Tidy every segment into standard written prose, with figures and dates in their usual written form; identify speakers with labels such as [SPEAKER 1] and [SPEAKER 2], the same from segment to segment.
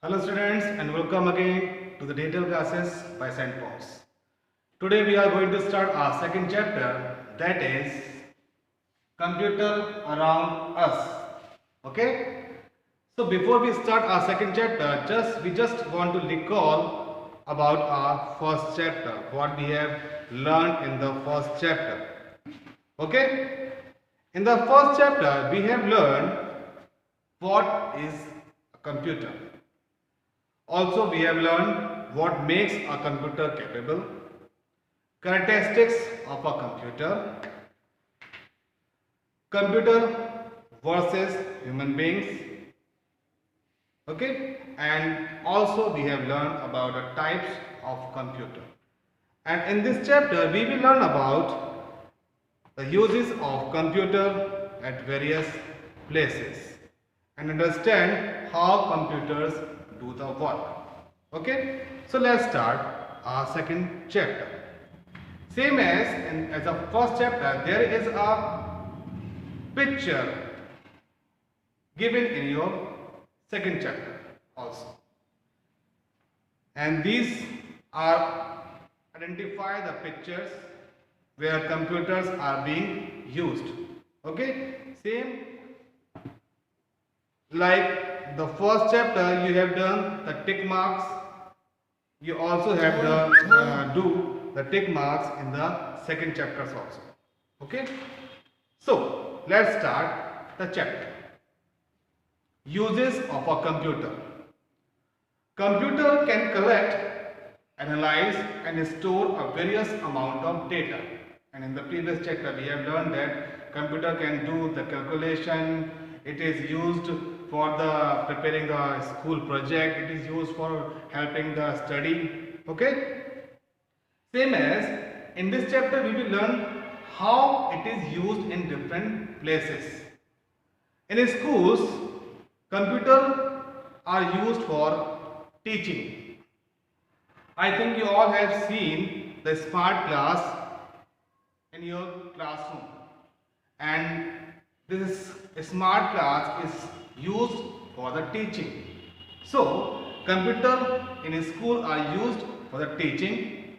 [SPEAKER 1] Hello students and welcome again to the digital classes by St. Paul's. Today we are going to start our second chapter, that is computer around us. Okay? So before we start our second chapter, we just want to recall about our first chapter, what we have learned in the first chapter. Okay? In the first chapter we have learned what is a computer. Also, we have learned what makes a computer capable, characteristics of a computer versus human beings, okay, and also we have learned about the types of computer. And in this chapter, we will learn about the uses of computer at various places and understand how computers do the work. Okay, so let's start our second chapter. Same as the first chapter, there is a picture given in your second chapter also, and these are identify the pictures where computers are being used. Okay, same like the first chapter you have done the tick marks, you also have do the tick marks in the second chapters also. Okay, so let's start the chapter. Uses of a computer. Computer can collect, analyze and store a various amount of data, and in the previous chapter we have learned that computer can do the calculation, it is used for the preparing the school project, it is used for helping the study. Okay, same as in this chapter we will learn how it is used in different places. In schools, computers are used for teaching. I think you all have seen the smart class in your classroom, and this smart class is used for the teaching. So computer in school are used for the teaching.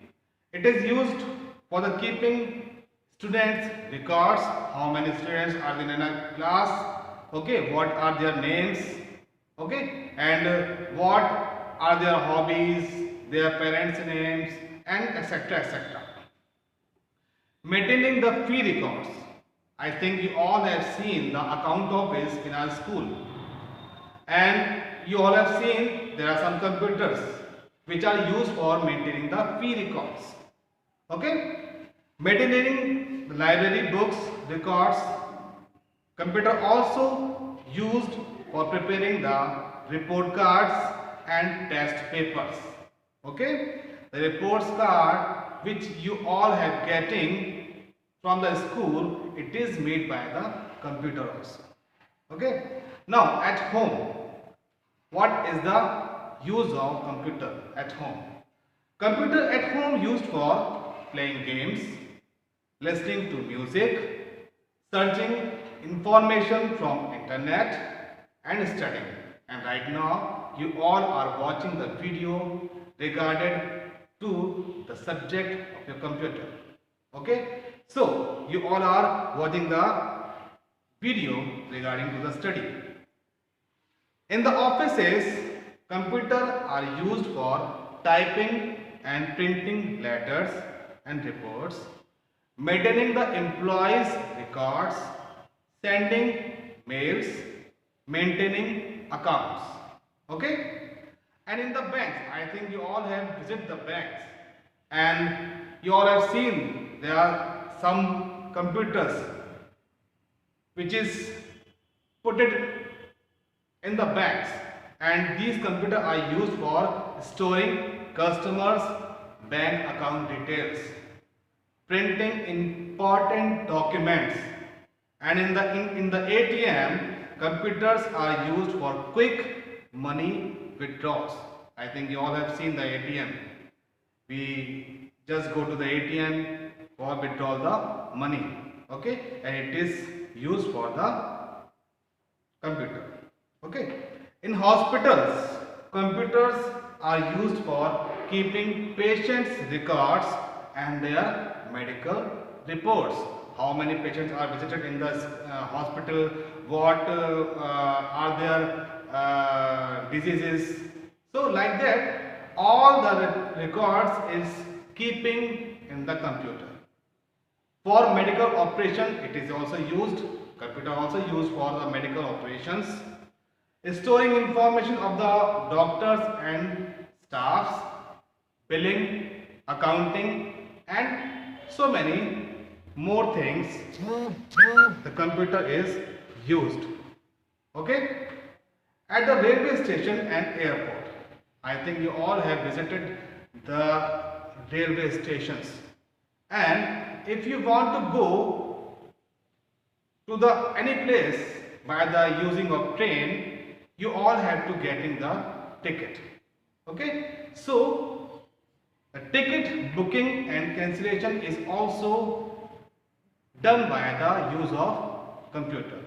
[SPEAKER 1] It is used for the keeping students records, how many students are in a class, okay, what are their names, okay, and what are their hobbies, their parents names, and etc etc. Maintaining the fee records. I think you all have seen the account office in our school, and you all have seen there are some computers which are used for maintaining the fee records. Okay, maintaining the library books records. Computer also used for preparing the report cards and test papers. Okay, the reports card which you all have getting from the school, it is made by the computer also. Okay, now at home, what is the use of computer at home? Computer at home used for playing games, listening to music, searching information from internet and studying. And right now you all are watching the video regarded to the subject of your computer. Okay, so you all are watching the video regarding to the study. In the offices, computers are used for typing and printing letters and reports, maintaining the employees' records, sending mails, maintaining accounts. Okay? And in the banks, I think you all have visited the banks, and you all have seen there are some computers which is put it in the banks, and these computers are used for storing customers' bank account details, printing important documents, and in the ATM, computers are used for quick money withdrawals. I think you all have seen the ATM. We just go to the ATM for withdraw the money. Okay, and it is used for the computer. Okay, in hospitals, computers are used for keeping patients' records and their medical reports. How many patients are visited in the hospital, what are their diseases. So like that, all the records is keeping in the computer. For medical operation, it is also used, computer also used for the medical operations, storing information of the doctors and staffs, billing, accounting, and so many more things the computer is used. Okay? At the railway station and airport, I think you all have visited the railway stations, and if you want to go to the any place by the using of train, you all have to getting the ticket. Okay, so the ticket booking and cancellation is also done by the use of computer.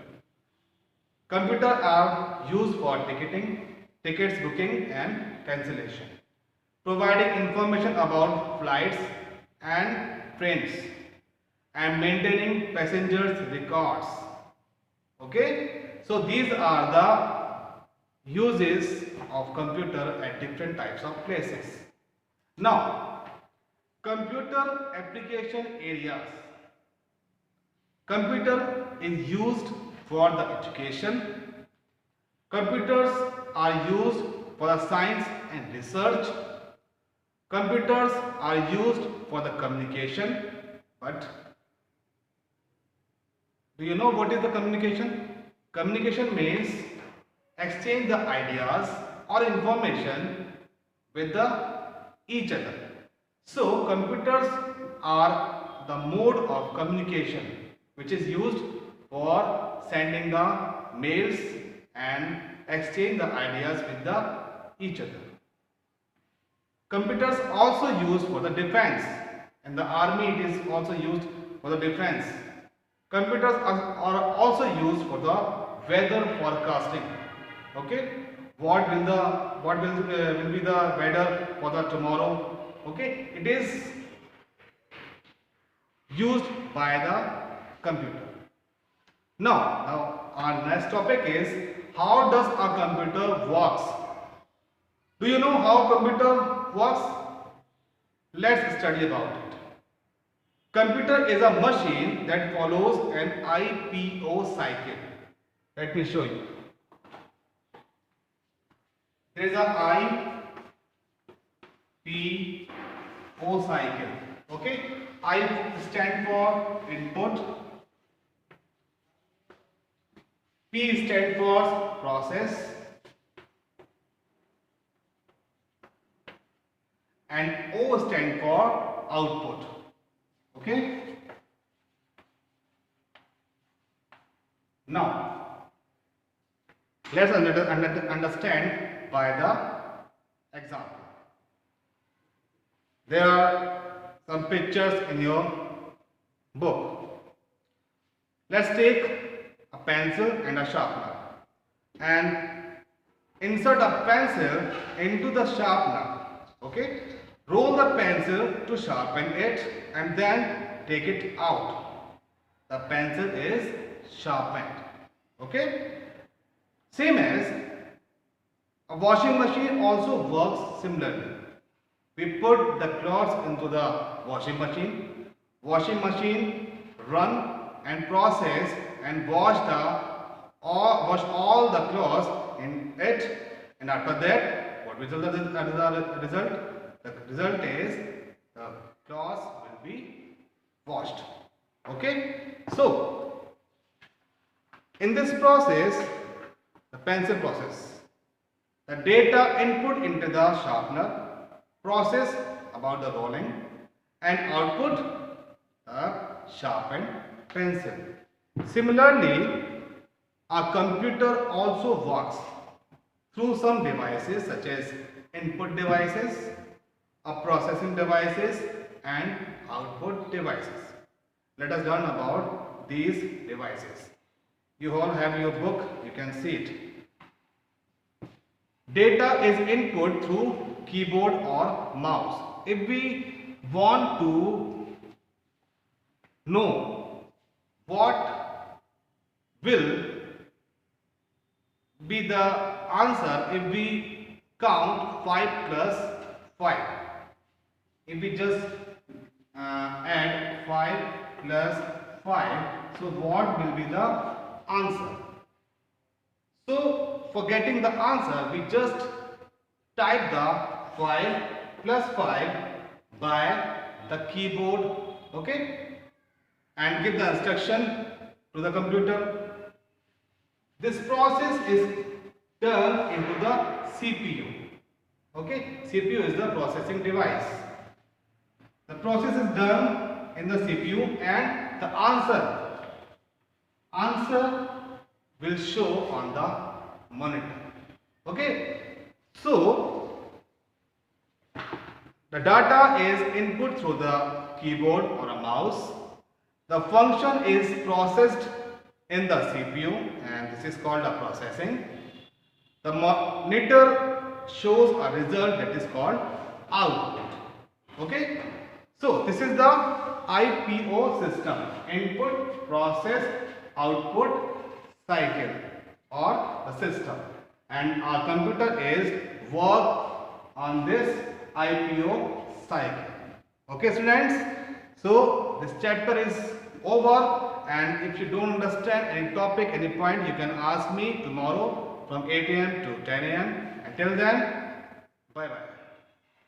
[SPEAKER 1] Computer are used for ticketing, tickets booking and cancellation, providing information about flights and trains, and maintaining passengers records. Okay, so these are the uses of computer at different types of places. Now, computer application areas. Computer is used for the education. Computers are used for the science and research. Computers are used for the communication. But do you know what is the communication? Communication means exchange the ideas or information with each other. So computers are the mode of communication which is used for sending the mails and exchange the ideas with each other. Computers also used for the defense. In the army it is also used for the defense. Computers are also used for the weather forecasting. Okay, what will be the weather for the tomorrow? Okay, it is used by the computer. Now our next topic is how does a computer works? Do you know how computer works? Let's study about it. Computer is a machine that follows an IPO cycle. Let me show you. There is a IPO cycle. Okay, I stand for input, P stand for process, and O stand for output. Okay. Now let's understand by the example. There are some pictures in your book. Let's take a pencil and a sharpener and insert a pencil into the sharpener. Okay, roll the pencil to sharpen it and then take it out. The pencil is sharpened. Okay, same as a washing machine also works similarly. We put the clothes into the washing machine run and process and wash all the clothes in it, and after that what result is the result? The result is the clothes will be washed. Okay, so in this process, the pencil process, the data input into the sharpener, process about the rolling, and output a sharpened pencil. Similarly, a computer also works through some devices such as input devices, a processing devices, and output devices. Let us learn about these devices. You all have your book, you can see it. data is input through keyboard or mouse. If we want to know what will be the answer if we count 5 plus 5. If we just add 5 plus 5, so what will be the answer? So for getting the answer, we just type the 5 plus 5 by the keyboard, okay, and give the instruction to the computer. This process is turned into the CPU. Okay, CPU is the processing device. The process is done in the CPU and the answer will show on the monitor. Okay, so the data is input through the keyboard or a mouse. The function is processed in the CPU and this is called a processing. The monitor shows a result that is called output. Okay, so this is the IPO system, input process output cycle or the system, and our computer is work on this IPO cycle. Okay students, so this chapter is over, and if you don't understand any topic, any point, you can ask me tomorrow from 8 AM to 10 AM. Until then, bye bye.